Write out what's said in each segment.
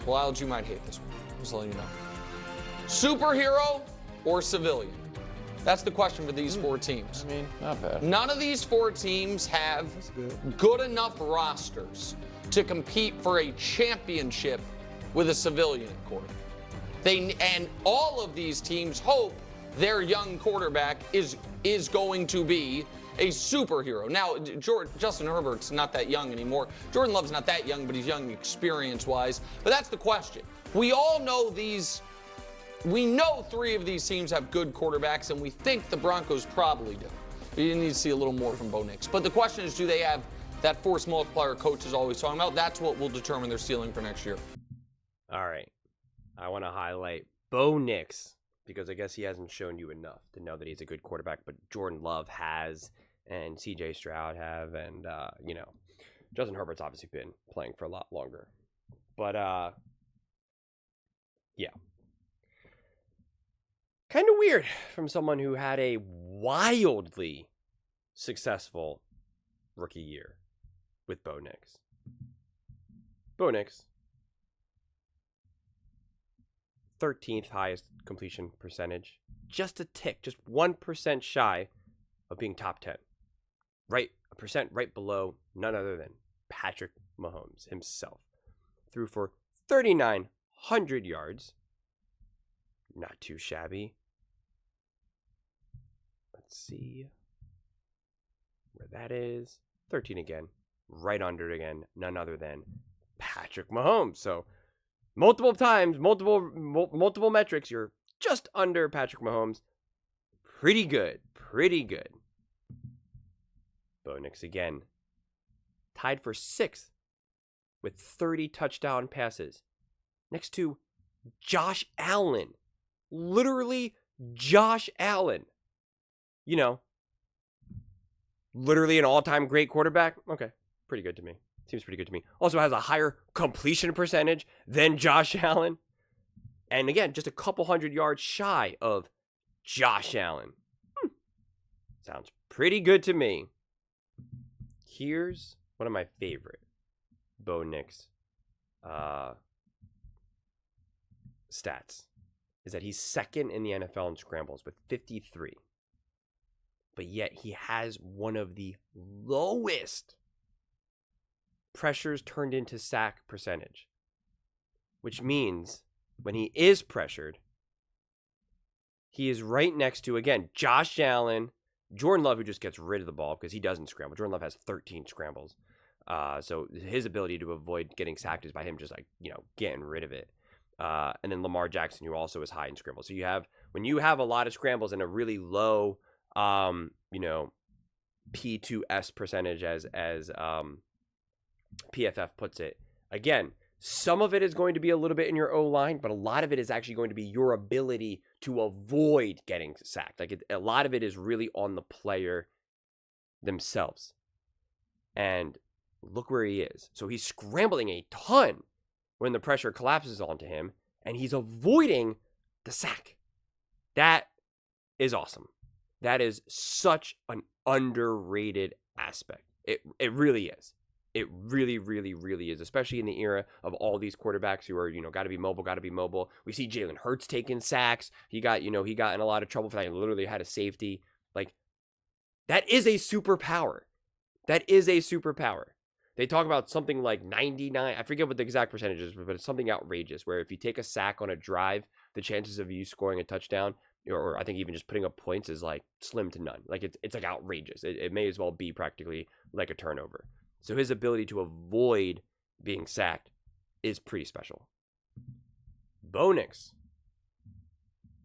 Well, Alex, you might hate this one. Just letting you know. Superhero or civilian? That's the question for these four teams. I mean, not bad. None of these four teams have good enough rosters to compete for a championship with a civilian quarterback. And all of these teams hope their young quarterback is going to be a superhero. Now, Justin Herbert's not that young anymore. Jordan Love's not that young, but he's young experience-wise. But that's the question. We all know we know three of these teams have good quarterbacks, and we think the Broncos probably do. We need to see a little more from Bo Nix. But the question is, do they have that force multiplier coach is always talking about? That's what will determine their ceiling for next year. All right. I want to highlight Bo Nix because I guess he hasn't shown you enough to know that he's a good quarterback, but Jordan Love has, and CJ Stroud have, and, Justin Herbert's obviously been playing for a lot longer. But, yeah. Kind of weird from someone who had a wildly successful rookie year with Bo Nix. Bo Nix, 13th highest completion percentage, just a tick, just 1% shy of being top 10. Right, a percent right below none other than Patrick Mahomes himself. Threw for 3,900 yards. Not too shabby. Let's see where that is. 13 again. Right under it again. None other than Patrick Mahomes. So multiple times, multiple metrics, you're just under Patrick Mahomes. Pretty good. Pretty good. Bo Nix again. Tied for 6th with 30 touchdown passes. Next to Josh Allen. Literally Josh Allen. You know, literally an all-time great quarterback. Okay, pretty good to me. Seems pretty good to me. Also has a higher completion percentage than Josh Allen. And again, just a couple hundred yards shy of Josh Allen. Sounds pretty good to me. Here's one of my favorite Bo Nix stats. Is that he's second in the NFL in scrambles with 53. But yet he has one of the lowest pressures turned into sack percentage. Which means when he is pressured, he is right next to, again, Josh Allen, Jordan Love, who just gets rid of the ball because he doesn't scramble. Jordan Love has 13 scrambles. So his ability to avoid getting sacked is by him just getting rid of it. And then Lamar Jackson, who also is high in scrambles. So when you have a lot of scrambles and a really low, P2S percentage as PFF puts it. Again, some of it is going to be a little bit in your O-line, but a lot of it is actually going to be your ability to avoid getting sacked. A lot of it is really on the player themselves. And look where he is. So he's scrambling a ton when the pressure collapses onto him, and he's avoiding the sack. That is awesome. That is such an underrated aspect. It really is. It really, really, really is, especially in the era of all these quarterbacks who are, got to be mobile. We see Jalen Hurts taking sacks. He got in a lot of trouble for that. He literally had a safety. That is a superpower. They talk about something like 99. I forget what the exact percentage is, but it's something outrageous where if you take a sack on a drive, the chances of you scoring a touchdown, or I think even just putting up points, is slim to none. It's outrageous. It may as well be practically like a turnover. So his ability to avoid being sacked is pretty special. Bo Nix,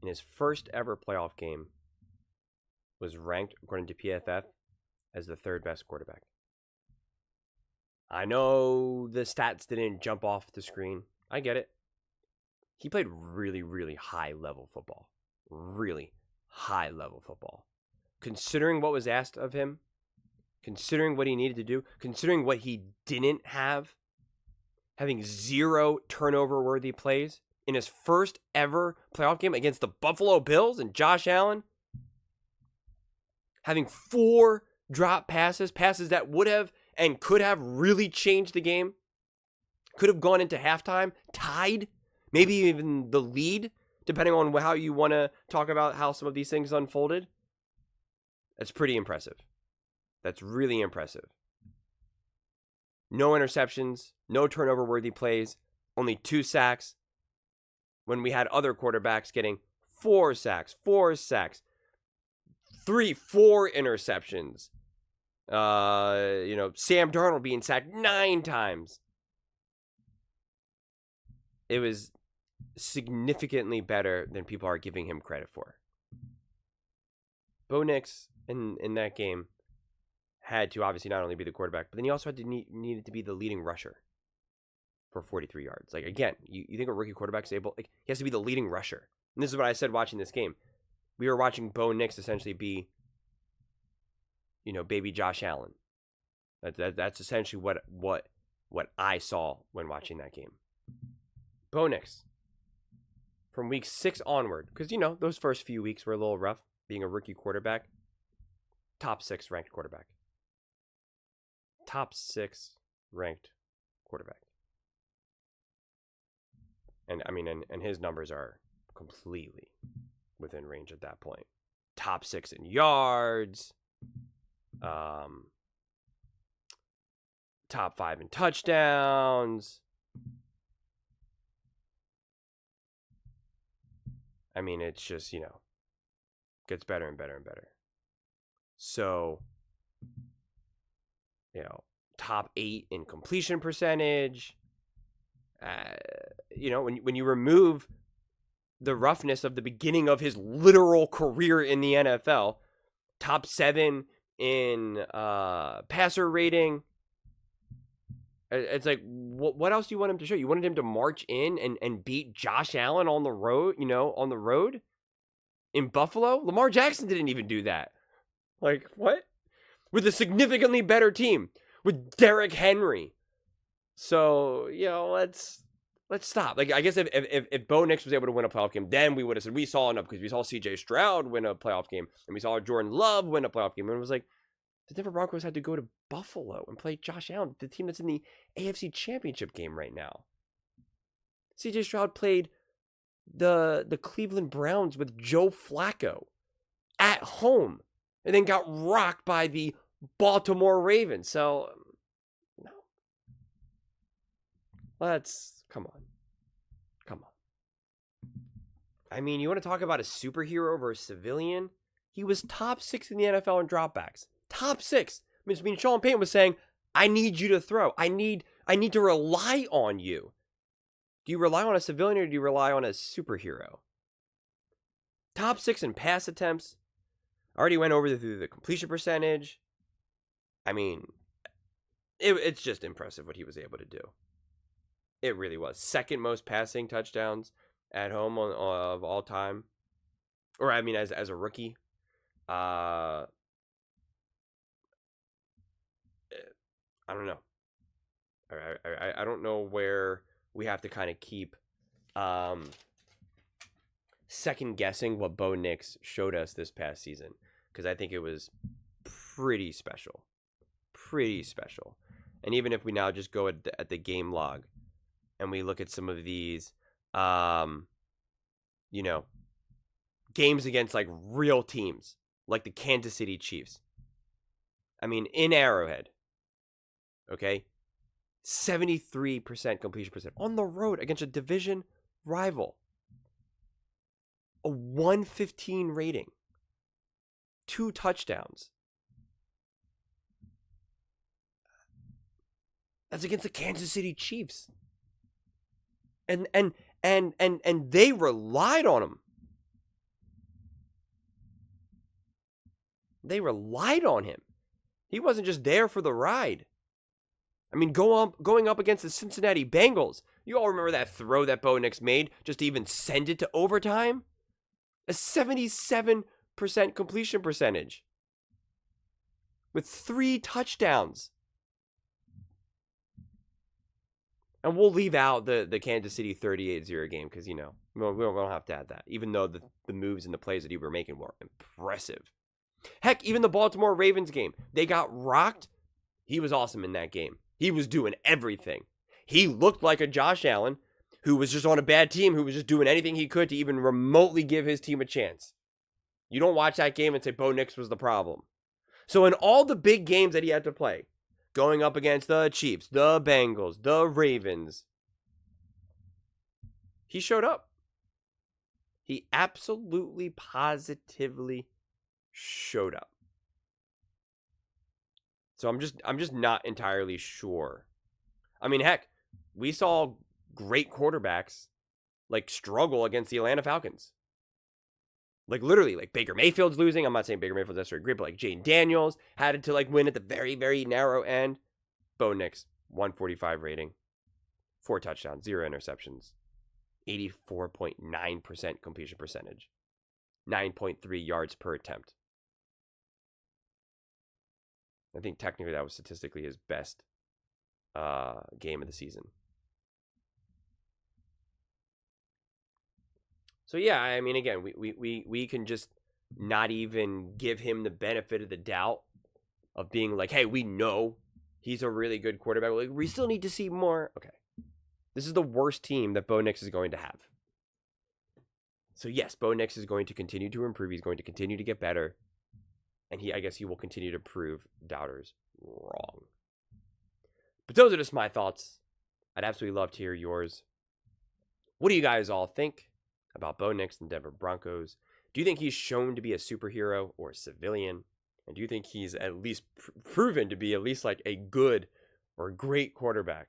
in his first ever playoff game, was ranked, according to PFF, as the third best quarterback. I know the stats didn't jump off the screen. I get it. He played really, really high-level football. Really high-level football. Considering what was asked of him, considering what he needed to do, considering what he didn't have, having 0 turnover-worthy plays in his first ever playoff game against the Buffalo Bills and Josh Allen, having 4 drop passes that would have and could have really changed the game, Could have gone into halftime, tied, maybe even the lead, depending on how you want to talk about how some of these things unfolded. That's pretty impressive. That's really impressive. No interceptions, no turnover-worthy plays, only 2 sacks. When we had other quarterbacks getting 4 sacks, 4 interceptions. Sam Darnold being sacked 9 times. It was significantly better than people are giving him credit for. Bo Nix in that game had to obviously not only be the quarterback, but then he also needed to be the leading rusher for 43 yards. Like, again, you think a rookie quarterback's able, like, he has to be the leading rusher. And this is what I said watching this game. We were watching Bo Nix essentially be, baby Josh Allen. That's essentially what I saw when watching that game. Bo Nix, from week 6 onward, because, those first few weeks were a little rough, being a rookie quarterback, top 6 ranked quarterback. Top 6 ranked quarterback. And his numbers are completely within range at that point. Top 6 in yards. Top 5 in touchdowns. It's just, gets better and better and better. So, top 8 in completion percentage. When you remove the roughness of the beginning of his literal career in the NFL, top 7 in passer rating. It's like, what else do you want him to show? You wanted him to march in and beat Josh Allen on the road, in Buffalo? Lamar Jackson didn't even do that. Like, what? With a significantly better team, with Derrick Henry. So, let's stop. Like, I guess if Bo Nix was able to win a playoff game, then we would have said we saw enough, because we saw C.J. Stroud win a playoff game, and we saw Jordan Love win a playoff game, and it was like, the Denver Broncos had to go to Buffalo and play Josh Allen, the team that's in the AFC Championship game right now. C.J. Stroud played the Cleveland Browns with Joe Flacco at home, and then got rocked by the Baltimore Ravens. So, no. Come on. You want to talk about a superhero versus civilian? He was top 6 in the NFL in dropbacks. Top 6. Sean Payton was saying, I need you to throw. I need to rely on you. Do you rely on a civilian or do you rely on a superhero? Top 6 in pass attempts. I already went over through the completion percentage. It's just impressive what he was able to do. It really was. Second most passing touchdowns at home of all time. Or, as a rookie. I don't know. I don't know where we have to kind of keep second guessing what Bo Nix showed us this past season, because I think it was pretty special. And even if we now just go at the game log and we look at some of these games against like real teams, like the Kansas City Chiefs. In Arrowhead, okay, 73% completion percent on the road against a division rival. A 115 rating. 2 touchdowns. That's against the Kansas City Chiefs. And they relied on him. They relied on him. He wasn't just there for the ride. Going up against the Cincinnati Bengals. You all remember that throw that Bo Nix made just to even send it to overtime? A 77% completion percentage. With 3 touchdowns. And we'll leave out the Kansas City 38-0 game because, we don't have to add that. Even though the moves and the plays that he were making were impressive. Heck, even the Baltimore Ravens game. They got rocked. He was awesome in that game. He was doing everything. He looked like a Josh Allen who was just on a bad team, who was just doing anything he could to even remotely give his team a chance. You don't watch that game and say Bo Nix was the problem. So in all the big games that he had to play, going up against the Chiefs, the Bengals, the Ravens, he showed up. He absolutely, positively showed up. So I'm just not entirely sure. I mean, heck, we saw great quarterbacks like struggle against the Atlanta Falcons. Like literally, like Baker Mayfield's losing. I'm not saying Baker Mayfield's necessarily great, but like Jane Daniels had to like win at the very, very narrow end. Bo Nix, 145 rating, 4 touchdowns, 0 interceptions, 84.9% completion percentage, 9.3 yards per attempt. I think technically that was statistically his best game of the season. So yeah, I mean, again, we can just not even give him the benefit of the doubt of being like, hey, we know he's a really good quarterback. Like, we still need to see more. Okay. This is the worst team that Bo Nix is going to have. So yes, Bo Nix is going to continue to improve. He's going to continue to get better. And I guess he will continue to prove doubters wrong. But those are just my thoughts. I'd absolutely love to hear yours. What do you guys all think about Bo Nix and Denver Broncos? Do you think he's shown to be a superhero or a civilian? And do you think he's at least proven to be at least like a good or great quarterback?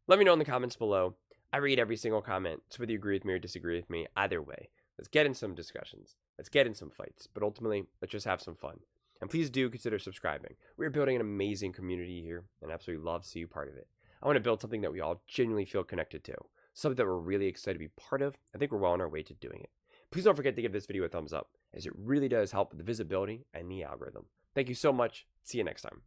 Let me know in the comments below. I read every single comment, so whether you agree with me or disagree with me, either way, let's get in some discussions. Let's get in some fights. But ultimately, let's just have some fun. And please do consider subscribing. We're building an amazing community here, and I absolutely love to see you part of it. I want to build something that we all genuinely feel connected to. Something that we're really excited to be part of. I think we're well on our way to doing it. Please don't forget to give this video a thumbs up, as it really does help with the visibility and the algorithm. Thank you so much. See you next time.